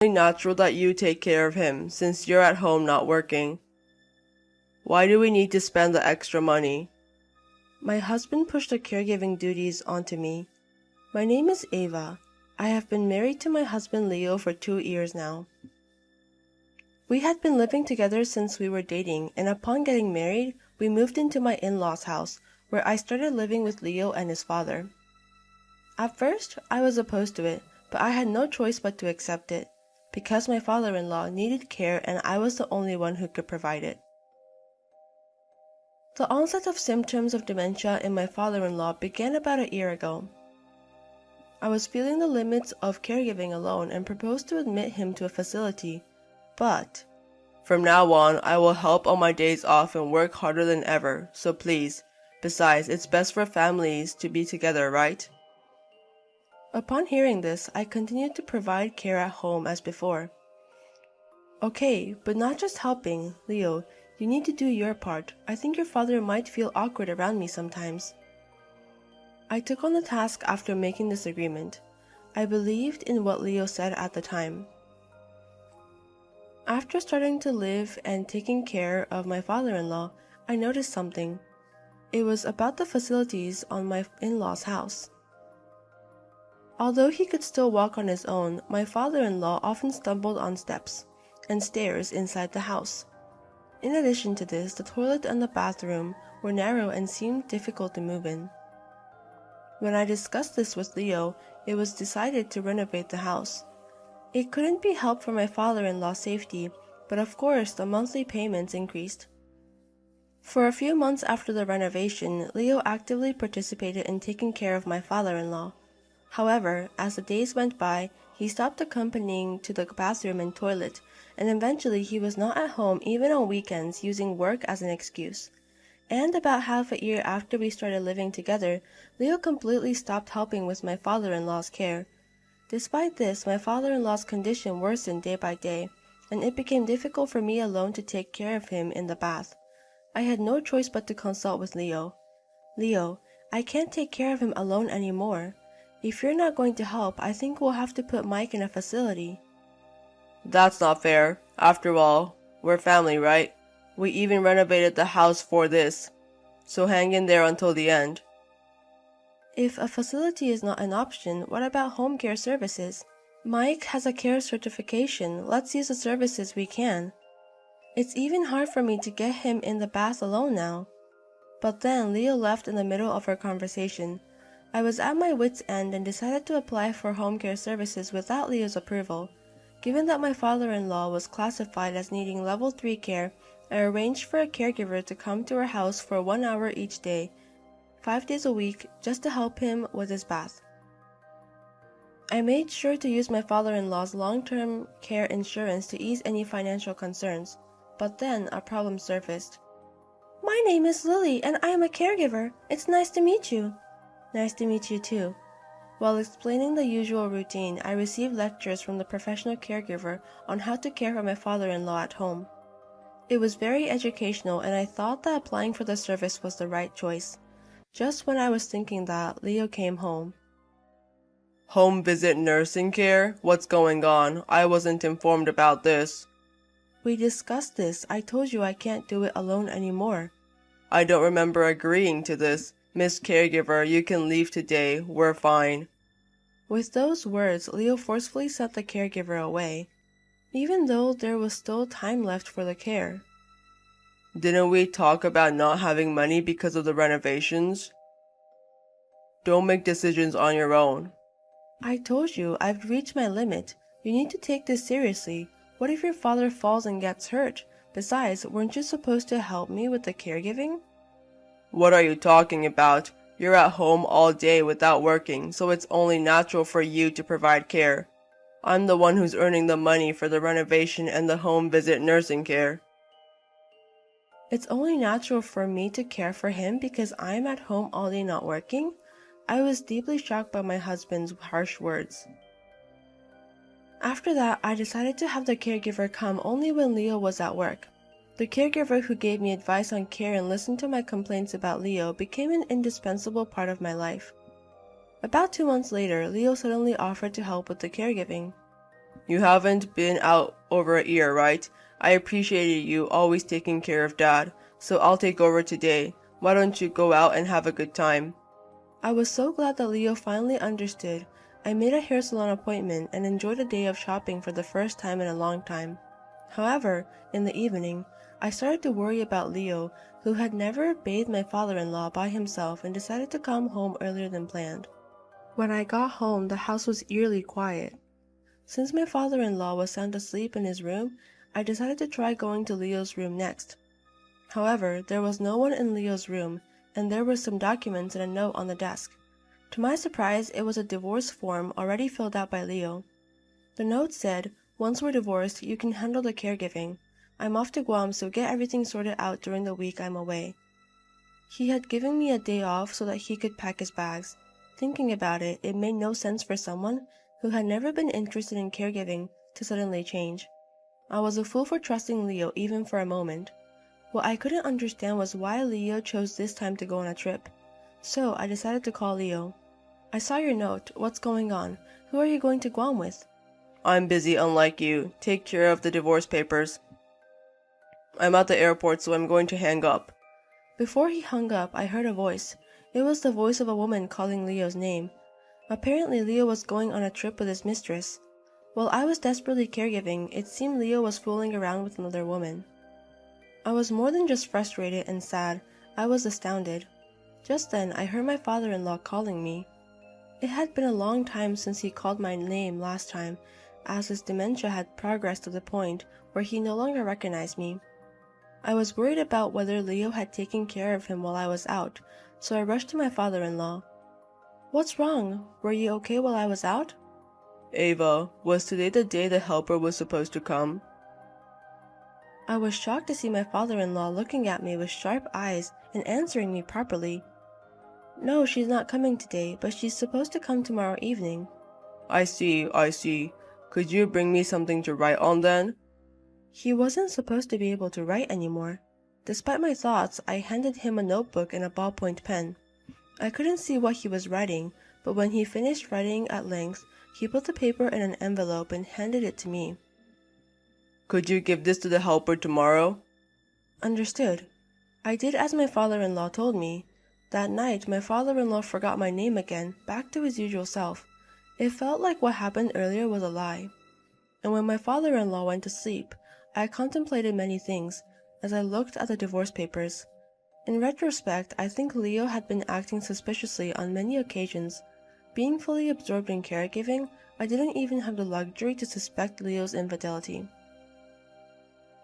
It's natural that you take care of him since you're at home not working. Why do we need to spend the extra money? My husband pushed the caregiving duties onto me. My name is Ava. I have been married to my husband Leo for 2 years now. We had been living together since we were dating, and upon getting married, we moved into my in-laws' house, where I started living with Leo and his father. At first, I was opposed to it, but I had no choice but to accept it, because my father-in-law needed care and I was the only one who could provide it. The onset of symptoms of dementia in my father-in-law began about a year ago. I was feeling the limits of caregiving alone and proposed to admit him to a facility, but from now on, I will help on my days off and work harder than ever, so please. Besides, it's best for families to be together, right? Upon hearing this, I continued to provide care at home as before. Okay, but not just helping, Leo, you need to do your part. I think your father might feel awkward around me sometimes. I took on the task after making this agreement. I believed in what Leo said at the time. After starting to live and taking care of my father-in-law, I noticed something. It was about the facilities on my in-laws' house. Although he could still walk on his own, my father-in-law often stumbled on steps and stairs inside the house. In addition to this, the toilet and the bathroom were narrow and seemed difficult to move in. When I discussed this with Leo, it was decided to renovate the house. It couldn't be helped for my father-in-law's safety, but of course the monthly payments increased. For a few months after the renovation, Leo actively participated in taking care of my father-in-law. However, as the days went by, he stopped accompanying to the bathroom and toilet, and eventually he was not at home even on weekends, using work as an excuse. And about half a year after we started living together, Leo completely stopped helping with my father-in-law's care. Despite this, my father-in-law's condition worsened day by day, and it became difficult for me alone to take care of him in the bath. I had no choice but to consult with Leo. Leo, I can't take care of him alone anymore. If you're not going to help, I think we'll have to put Mike in a facility. That's not fair. After all, we're family, right? We even renovated the house for this. So hang in there until the end. If a facility is not an option, what about home care services? Mike has a care certification. Let's use the services we can. It's even hard for me to get him in the bath alone now. But then Leo left in the middle of our conversation. I was at my wit's end and decided to apply for home care services without Leo's approval. Given that my father-in-law was classified as needing level 3 care, I arranged for a caregiver to come to our house for 1 hour each day, 5 days a week, just to help him with his bath. I made sure to use my father-in-law's long-term care insurance to ease any financial concerns, but then a problem surfaced. My name is Lily and I am a caregiver. It's nice to meet you. Nice to meet you too. While explaining the usual routine, I received lectures from the professional caregiver on how to care for my father-in-law at home. It was very educational and I thought that applying for the service was the right choice. Just when I was thinking that, Leo came home. Home visit nursing care? What's going on? I wasn't informed about this. We discussed this. I told you I can't do it alone anymore. I don't remember agreeing to this. Miss Caregiver, you can leave today. We're fine. With those words, Leo forcefully sent the caregiver away, even though there was still time left for the care. Didn't we talk about not having money because of the renovations? Don't make decisions on your own. I told you, I've reached my limit. You need to take this seriously. What if your father falls and gets hurt? Besides, weren't you supposed to help me with the caregiving? What are you talking about? You're at home all day without working, so it's only natural for you to provide care. I'm the one who's earning the money for the renovation and the home visit nursing care. It's only natural for me to care for him because I'm at home all day not working? I was deeply shocked by my husband's harsh words. After that, I decided to have the caregiver come only when Leo was at work. The caregiver who gave me advice on care and listened to my complaints about Leo became an indispensable part of my life. About 2 months later, Leo suddenly offered to help with the caregiving. You haven't been out over a year, right? I appreciated you always taking care of Dad, so I'll take over today. Why don't you go out and have a good time? I was so glad that Leo finally understood. I made a hair salon appointment and enjoyed a day of shopping for the first time in a long time. However, in the evening, I started to worry about Leo, who had never bathed my father-in-law by himself and decided to come home earlier than planned. When I got home, the house was eerily quiet. Since my father-in-law was sound asleep in his room, I decided to try going to Leo's room next. However, there was no one in Leo's room, and there were some documents and a note on the desk. To my surprise, it was a divorce form already filled out by Leo. The note said, "Once we're divorced, you can handle the caregiving. I'm off to Guam, so get everything sorted out during the week I'm away." He had given me a day off so that he could pack his bags. Thinking about it, it made no sense for someone who had never been interested in caregiving to suddenly change. I was a fool for trusting Leo even for a moment. What I couldn't understand was why Leo chose this time to go on a trip. So I decided to call Leo. "I saw your note. What's going on? Who are you going to Guam with?" I'm busy, unlike you. Take care of the divorce papers. I'm at the airport, so I'm going to hang up. Before he hung up, I heard a voice. It was the voice of a woman calling Leo's name. Apparently, Leo was going on a trip with his mistress. While I was desperately caregiving, it seemed Leo was fooling around with another woman. I was more than just frustrated and sad. I was astounded. Just then, I heard my father-in-law calling me. It had been a long time since he called my name last time, as his dementia had progressed to the point where he no longer recognized me. I was worried about whether Leo had taken care of him while I was out, so I rushed to my father-in-law. "What's wrong? Were you okay while I was out?" Ava, was today the day the helper was supposed to come? I was shocked to see my father-in-law looking at me with sharp eyes and answering me properly. "No, she's not coming today, but she's supposed to come tomorrow evening." I see. Could you bring me something to write on then? He wasn't supposed to be able to write anymore. Despite my thoughts, I handed him a notebook and a ballpoint pen. I couldn't see what he was writing, but when he finished writing at length, he put the paper in an envelope and handed it to me. Could you give this to the helper tomorrow? Understood. I did as my father-in-law told me. That night, my father-in-law forgot my name again, back to his usual self. It felt like what happened earlier was a lie. And when my father-in-law went to sleep, I contemplated many things as I looked at the divorce papers. In retrospect, I think Leo had been acting suspiciously on many occasions. Being fully absorbed in caregiving, I didn't even have the luxury to suspect Leo's infidelity.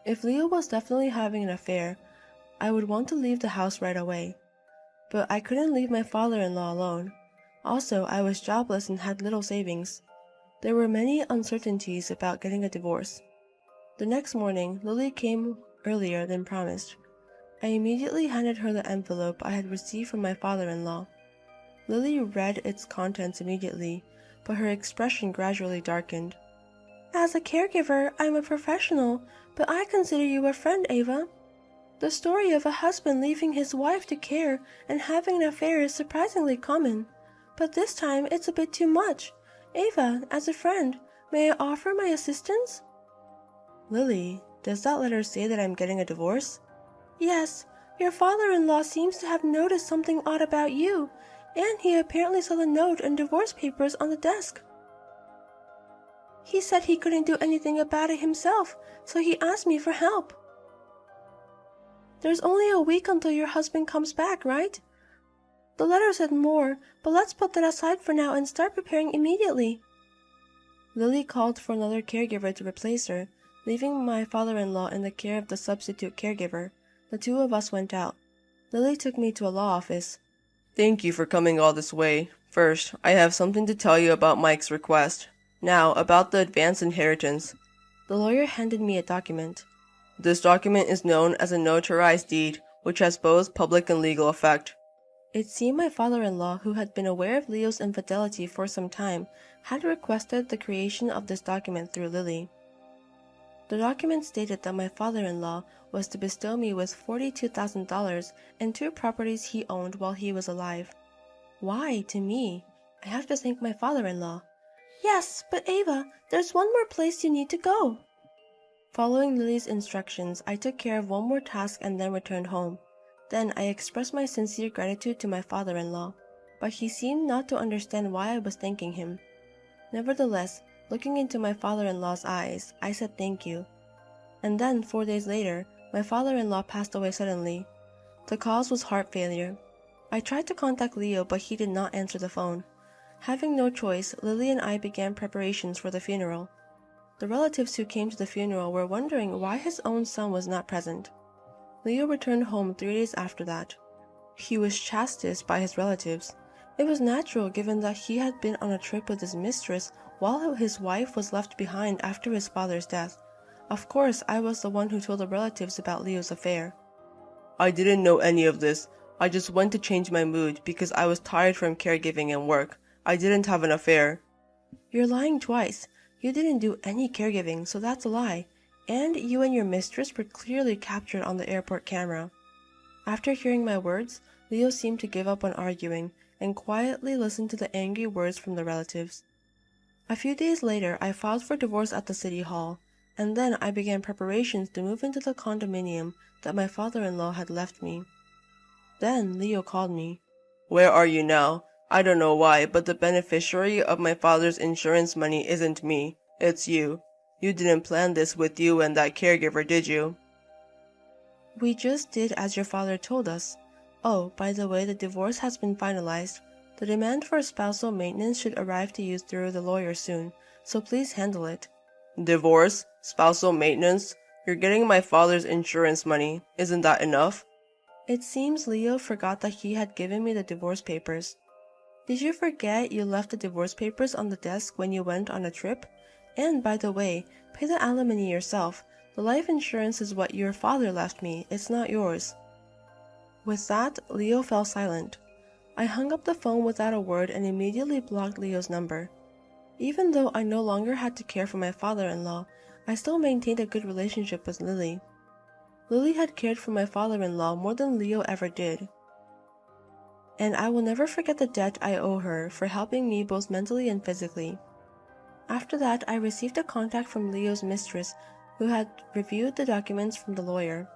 If Leo was definitely having an affair, I would want to leave the house right away. But I couldn't leave my father-in-law alone. Also, I was jobless and had little savings. There were many uncertainties about getting a divorce. The next morning, Lily came earlier than promised. I immediately handed her the envelope I had received from my father-in-law. Lily read its contents immediately, but her expression gradually darkened. "As a caregiver, I'm a professional, but I consider you a friend, Ava. The story of a husband leaving his wife to care and having an affair is surprisingly common, but this time it's a bit too much. Ava, as a friend, may I offer my assistance?" "Lily, does that letter say that I'm getting a divorce?" "Yes, your father-in-law seems to have noticed something odd about you, and he apparently saw the note and divorce papers on the desk. He said he couldn't do anything about it himself, so he asked me for help." "There's only a week until your husband comes back, right?" "The letter said more, but let's put that aside for now and start preparing immediately." Lily called for another caregiver to replace her, leaving my father-in-law in the care of the substitute caregiver. The two of us went out. Lily took me to a law office. Thank you for coming all this way. First, I have something to tell you about Mike's request. Now, about the advance inheritance. The lawyer handed me a document. This document is known as a notarized deed, which has both public and legal effect. It seemed my father-in-law, who had been aware of Leo's infidelity for some time, had requested the creation of this document through Lily. The document stated that my father-in-law was to bestow me with $42,000 and 2 properties he owned while he was alive. Why, to me? I have to thank my father-in-law. Yes, but Ava, there's one more place you need to go. Following Lily's instructions, I took care of one more task and then returned home. Then I expressed my sincere gratitude to my father-in-law, but he seemed not to understand why I was thanking him. Nevertheless, looking into my father-in-law's eyes, I said thank you. And then, 4 days later, my father-in-law passed away suddenly. The cause was heart failure. I tried to contact Leo, but he did not answer the phone. Having no choice, Lily and I began preparations for the funeral. The relatives who came to the funeral were wondering why his own son was not present. Leo returned home 3 days after that. He was chastised by his relatives. It was natural given that he had been on a trip with his mistress while his wife was left behind after his father's death. Of course, I was the one who told the relatives about Leo's affair. I didn't know any of this. I just went to change my mood because I was tired from caregiving and work. I didn't have an affair. You're lying twice. You didn't do any caregiving, so that's a lie. And you and your mistress were clearly captured on the airport camera. After hearing my words, Leo seemed to give up on arguing and quietly listened to the angry words from the relatives. A few days later, I filed for divorce at the city hall, and then I began preparations to move into the condominium that my father-in-law had left me. Then Leo called me. Where are you now? I don't know why, but the beneficiary of my father's insurance money isn't me. It's you. You didn't plan this with you and that caregiver, did you? We just did as your father told us. Oh, by the way, the divorce has been finalized. The demand for spousal maintenance should arrive to you through the lawyer soon, so please handle it. Divorce? Spousal maintenance? You're getting my father's insurance money. Isn't that enough? It seems Leo forgot that he had given me the divorce papers. Did you forget you left the divorce papers on the desk when you went on a trip? And by the way, pay the alimony yourself. The life insurance is what your father left me, it's not yours. With that, Leo fell silent. I hung up the phone without a word and immediately blocked Leo's number. Even though I no longer had to care for my father-in-law, I still maintained a good relationship with Lily. Lily had cared for my father-in-law more than Leo ever did. And I will never forget the debt I owe her for helping me both mentally and physically. After that, I received a contact from Leo's mistress, who had reviewed the documents from the lawyer.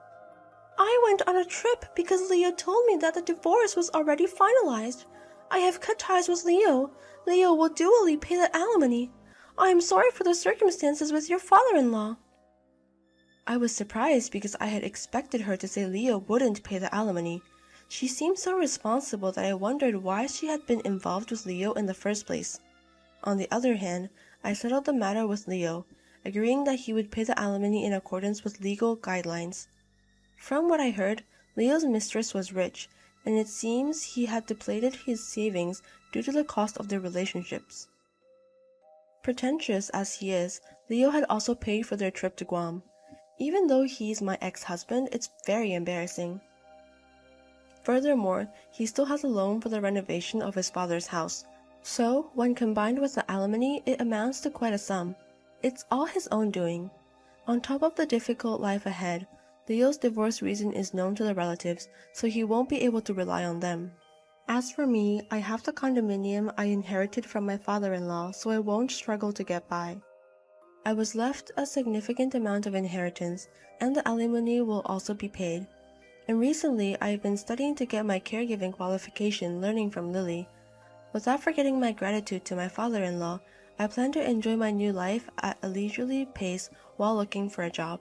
I went on a trip because Leo told me that the divorce was already finalized. I have cut ties with Leo. Leo will duly pay the alimony. I am sorry for the circumstances with your father-in-law. I was surprised because I had expected her to say Leo wouldn't pay the alimony. She seemed so responsible that I wondered why she had been involved with Leo in the first place. On the other hand, I settled the matter with Leo, agreeing that he would pay the alimony in accordance with legal guidelines. From what I heard, Leo's mistress was rich, and it seems he had depleted his savings due to the cost of their relationships. Pretentious as he is, Leo had also paid for their trip to Guam. Even though he's my ex-husband, it's very embarrassing. Furthermore, he still has a loan for the renovation of his father's house. So, when combined with the alimony, it amounts to quite a sum. It's all his own doing. On top of the difficult life ahead, Leo's divorce reason is known to the relatives, so he won't be able to rely on them. As for me, I have the condominium I inherited from my father-in-law, so I won't struggle to get by. I was left a significant amount of inheritance, and the alimony will also be paid. And recently, I've been studying to get my caregiving qualification learning from Lily. Without forgetting my gratitude to my father-in-law, I plan to enjoy my new life at a leisurely pace while looking for a job.